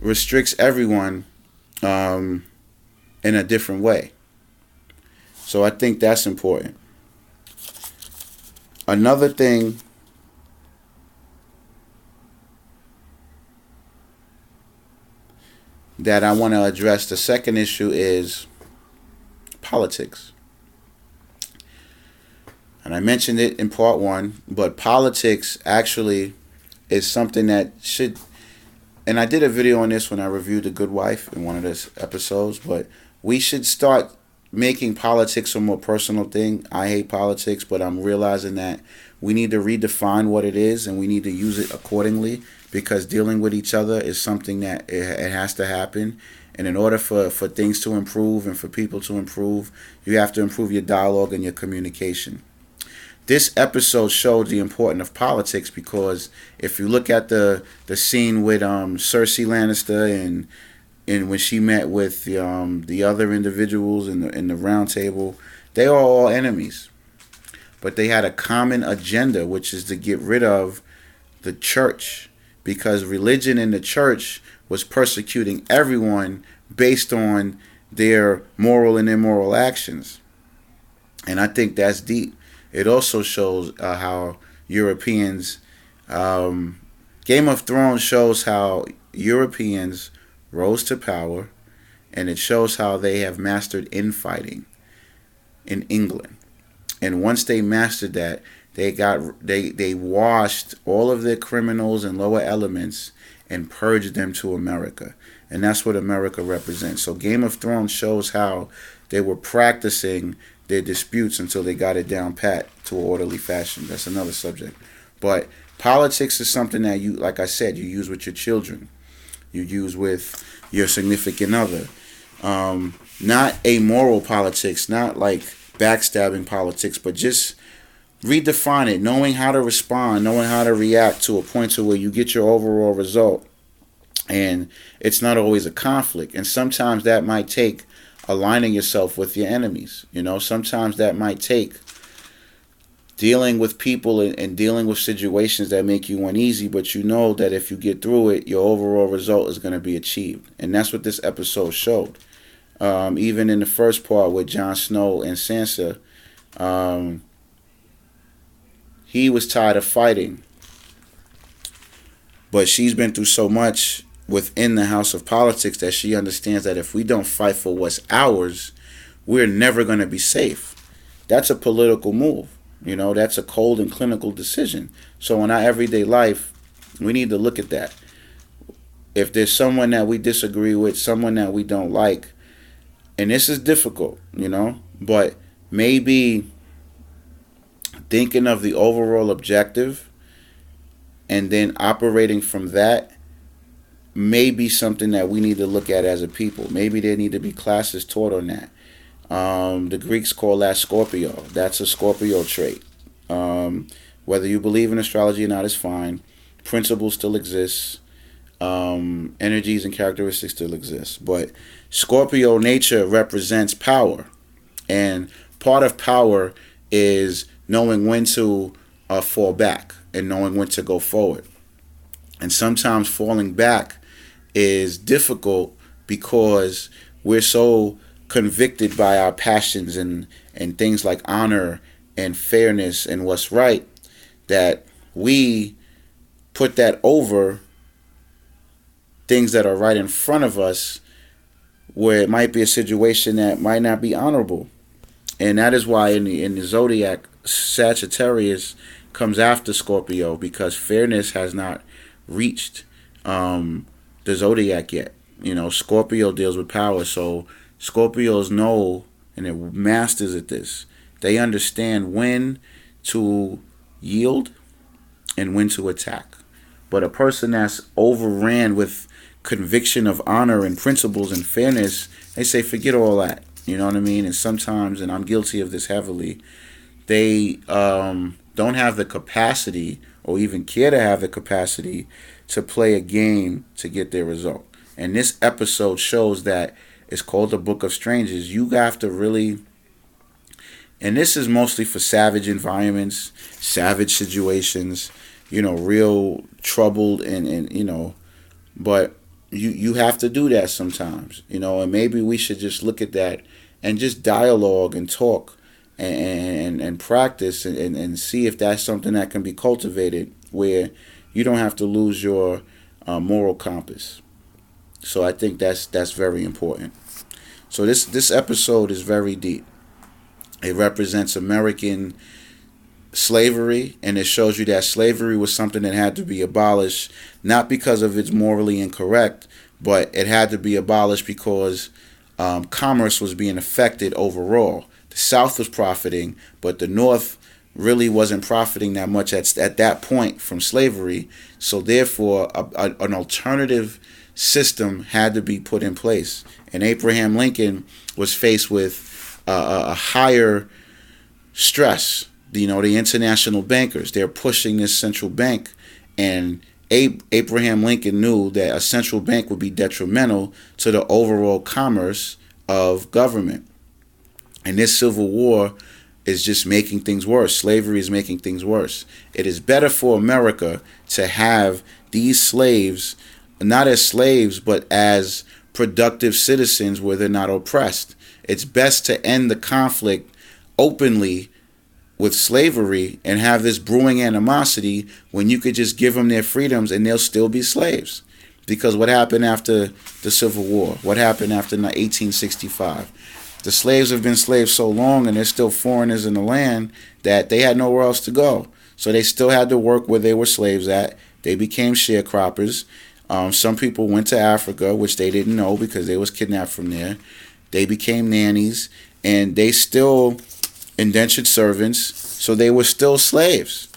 restricts everyone in a different way. So I think that's important. Another thing that I want to address, the second issue, is politics. And I mentioned it in part one, but politics actually is something that should, and I did a video on this when I reviewed The Good Wife in one of those episodes, but we should start making politics a more personal thing. I hate politics, but I'm realizing that we need to redefine what it is and we need to use it accordingly, because dealing with each other is something that it has to happen. And in order for things to improve and for people to improve, you have to improve your dialogue and your communication. This episode showed the importance of politics, because if you look at the scene with Cersei Lannister and when she met with the other individuals in the round table, they are all enemies. But they had a common agenda, which is to get rid of the church, because religion in the church was persecuting everyone based on their moral and immoral actions. And I think that's deep. It also shows how Europeans, Game of Thrones shows how Europeans rose to power, and it shows how they have mastered infighting in England. And once they mastered that, they washed all of their criminals and lower elements and purged them to America. And that's what America represents. So Game of Thrones shows how they were practicing their disputes until they got it down pat to an orderly fashion. That's another subject. But politics is something that you, like I said, you use with your children. You use with your significant other. Not amoral politics, not like backstabbing politics, but just redefine it, knowing how to respond, knowing how to react to a point to where you get your overall result. And it's not always a conflict. And sometimes that might take aligning yourself with your enemies. Sometimes that might take dealing with people and dealing with situations that make you uneasy, but you know that if you get through it, your overall result is going to be achieved. And that's what this episode showed. Even in the first part with Jon Snow and Sansa, he was tired of fighting. But she's been through so much within the house of politics that she understands that if we don't fight for what's ours, we're never going to be safe. That's a political move. That's a cold and clinical decision. So in our everyday life, we need to look at that. If there's someone that we disagree with, someone that we don't like, and this is difficult, but maybe thinking of the overall objective and then operating from that may be something that we need to look at as a people. Maybe there need to be classes taught on that. The Greeks call that Scorpio. That's a Scorpio trait. Whether you believe in astrology or not is fine. Principles still exist. Energies and characteristics still exist. But Scorpio nature represents power. And part of power is knowing when to fall back and knowing when to go forward. And sometimes falling back is difficult because we're so convicted by our passions and things like honor and fairness and what's right that we put that over things that are right in front of us, where it might be a situation that might not be honorable. And that is why in the zodiac, Sagittarius comes after Scorpio, because fairness has not reached the zodiac yet. Scorpio deals with power, so Scorpios know, and they're masters at this. They understand when to yield and when to attack. But a person that's overran with conviction of honor and principles and fairness, they say forget all that. You know what I mean? And sometimes, and I'm guilty of this heavily, they don't have the capacity or even care to have the capacity to play a game to get their result. And this episode shows that. It's called The Book of Strangers. You have to really, and this is mostly for savage environments, savage situations, real troubled and but You have to do that sometimes, and maybe we should just look at that and just dialogue and talk and practice and see if that's something that can be cultivated where you don't have to lose your moral compass. So I think that's very important. So this episode is very deep. It represents American slavery, and it shows you that slavery was something that had to be abolished, not because of it's morally incorrect, but it had to be abolished because commerce was being affected overall. The South was profiting, but the North really wasn't profiting that much at that point from slavery. So therefore, an alternative system had to be put in place. And Abraham Lincoln was faced with a higher stress. The international bankers, they're pushing this central bank, and Abraham Lincoln knew that a central bank would be detrimental to the overall commerce of government. And this civil war is just making things worse. Slavery is making things worse. It is better for America to have these slaves, not as slaves, but as productive citizens where they're not oppressed. It's best to end the conflict openly with slavery and have this brewing animosity when you could just give them their freedoms and they'll still be slaves. Because what happened after the Civil War? What happened after 1865? The slaves have been slaves so long and they're still foreigners in the land that they had nowhere else to go. So they still had to work where they were slaves at. They became sharecroppers. Some people went to Africa, which they didn't know because they was kidnapped from there. They became nannies, and they still indentured servants, so they were still slaves.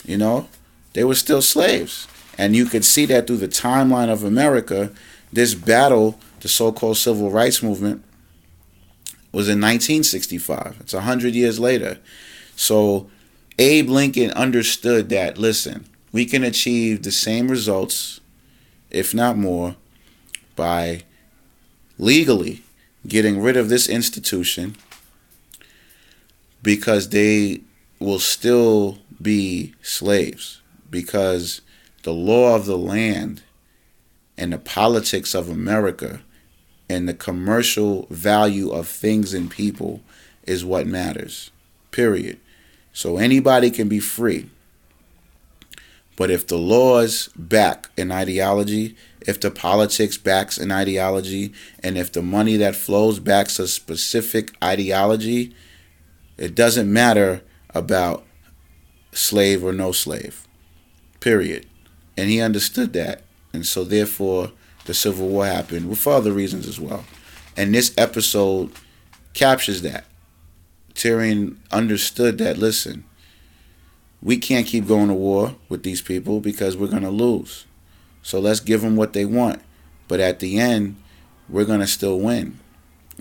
They were still slaves. And you could see that through the timeline of America. This battle, the so-called civil rights movement, was in 1965. It's 100 years later. So Abe Lincoln understood that, listen, we can achieve the same results, if not more, by legally getting rid of this institution, because they will still be slaves, because the law of the land and the politics of America and the commercial value of things and people is what matters, period. So anybody can be free, but if the laws back an ideology, if the politics backs an ideology, and if the money that flows backs a specific ideology, it doesn't matter about slave or no slave, period. And he understood that. And so therefore, the Civil War happened, for other reasons as well. And this episode captures that. Tyrion understood that, listen, we can't keep going to war with these people because we're going to lose. So let's give them what they want. But at the end, we're going to still win.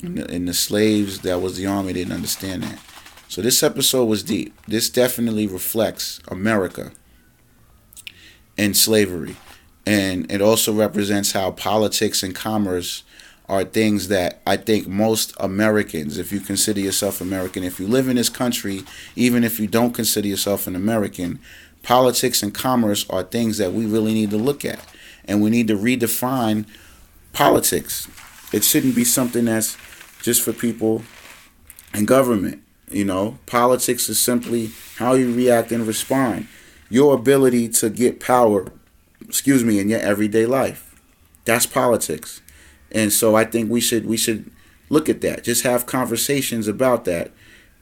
And the slaves that was the army didn't understand that. So this episode was deep. This definitely reflects America and slavery. And it also represents how politics and commerce are things that I think most Americans, if you consider yourself American, if you live in this country, even if you don't consider yourself an American, politics and commerce are things that we really need to look at. And we need to redefine politics. It shouldn't be something that's just for people in government. Politics is simply how you react and respond. Your ability to get power, in your everyday life. That's politics. And so I think we should look at that. Just have conversations about that.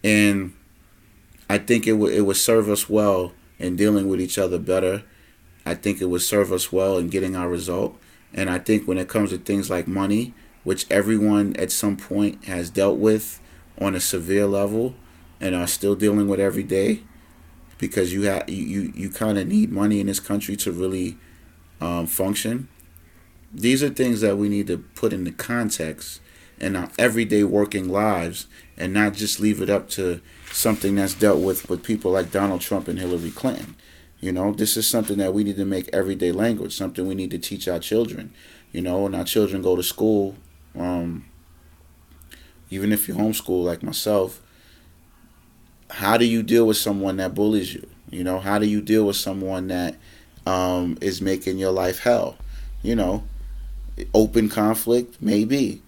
And I think it would serve us well in dealing with each other better. I think it would serve us well in getting our result. And I think when it comes to things like money, which everyone at some point has dealt with on a severe level and are still dealing with every day, because you kind of need money in this country to really function. These are things that we need to put into context in our everyday working lives and not just leave it up to something that's dealt with people like Donald Trump and Hillary Clinton. This is something that we need to make everyday language, something we need to teach our children. When our children go to school, even if you homeschool like myself, how do you deal with someone that bullies you? How do you deal with someone that is making your life hell? Open conflict, maybe.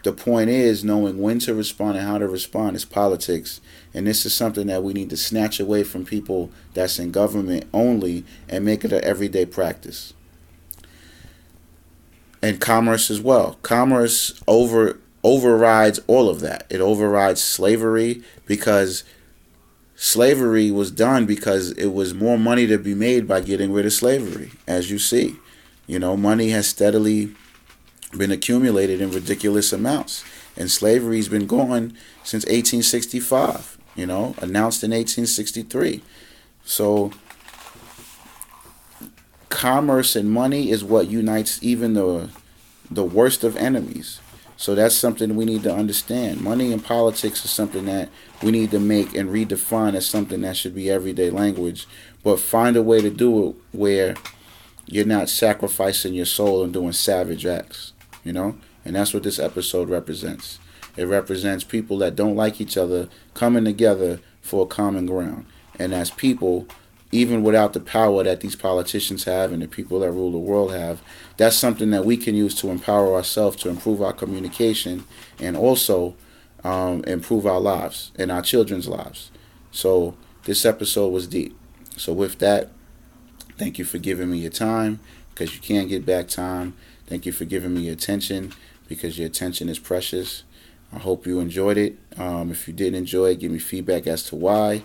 The point is knowing when to respond and how to respond is politics. And this is something that we need to snatch away from people that's in government only and make it an everyday practice. And commerce as well. Commerce overrides all of that. It overrides slavery, because slavery was done because it was more money to be made by getting rid of slavery, as you see. Money has steadily been accumulated in ridiculous amounts. And slavery's been going since 1865, announced in 1863. So commerce and money is what unites even the worst of enemies. So that's something we need to understand. Money and politics is something that we need to make and redefine as something that should be everyday language, but find a way to do it where you're not sacrificing your soul and doing savage acts, And that's what this episode represents. It represents people that don't like each other coming together for a common ground. And as people, even without the power that these politicians have and the people that rule the world have, that's something that we can use to empower ourselves, to improve our communication, and also improve our lives and our children's lives. So this episode was deep. So with that, thank you for giving me your time, because you can't get back time. Thank you for giving me your attention, because your attention is precious. I hope you enjoyed it. If you did enjoy it, give me feedback as to why.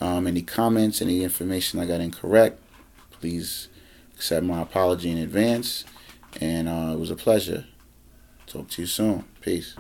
Any comments, any information I got incorrect, please accept my apology in advance. And it was a pleasure. Talk to you soon. Peace.